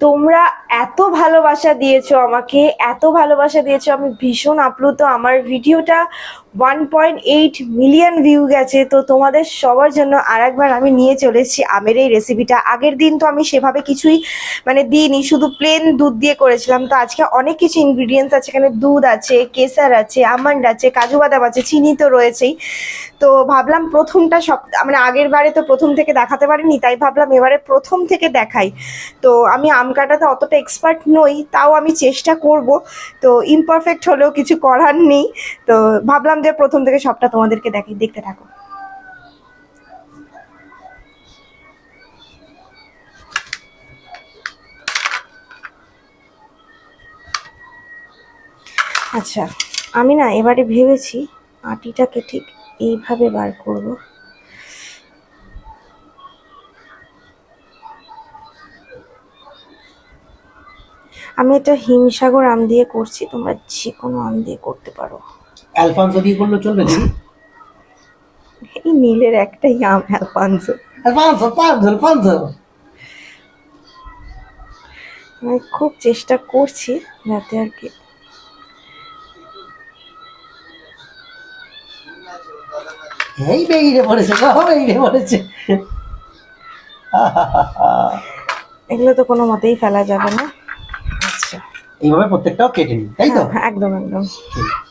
তোমরা এত ভালোবাসা দিয়েছো আমাকে, এত ভালোবাসা দিয়েছো, আমি ভীষণ আপ্লুত। আমার ভিডিওটা 1.8 মিলিয়ন ভিউ গেছে। তো তোমাদের সবার জন্য আরেকবার আমি নিয়ে চলে এসেছি আমের এই রেসিপিটা। আগের দিন তো আমি সেভাবে কিছুই মানে দিইনি, শুধু প্লেন দুধ দিয়ে করেছিলাম। তো আজকে অনেক কিছু ইনগ্রিডিয়েন্টস আছে, এখানে দুধ আছে, কেসার আছে, আমন্ড আছে, কাজু বাদাম আছে, চিনি তো রয়েছেই। তো ভাবলাম প্রথমটা সব মানে আগের বারে তো প্রথম থেকে দেখাতে পারিনি, তাই ভাবলাম এবারে প্রথম থেকে দেখাই। তো আমি আম কাটাতে অতটা এক্সপার্ট নই, তাও আমি চেষ্টা করব। তো ইমপারফেক্ট হলেও কিছু করার নেই। তো ভাবলাম যে প্রথম থেকে সবটা তোমাদেরকে দেখাই, দেখতে থাকো। আচ্ছা, আমি না এবারে ভেবেছি আটিটাকে ঠিক এইভাবে বার করব। আমি এটা হিমসাগর আম দিয়ে করছি, তোমরা যে কোনো আম দিয়ে করতে পারো। অ্যালফানসো দিয়ে করলে চলবে দিদি? এই নীলের একটাই আম, অ্যালফানসো। অ্যালফানসো। আমি খুব চেষ্টা করছি যাতে আর কি এই বেরিয়ে পড়েছে, বেরিয়ে পড়েছে। এগুলো তো কোনো মতেই ফেলা যাবে না। আচ্ছা, এইভাবে প্রত্যেকটাও কেটে নিই, তাই তো? হ্যাঁ, একদম একদম। ঠিক আছে।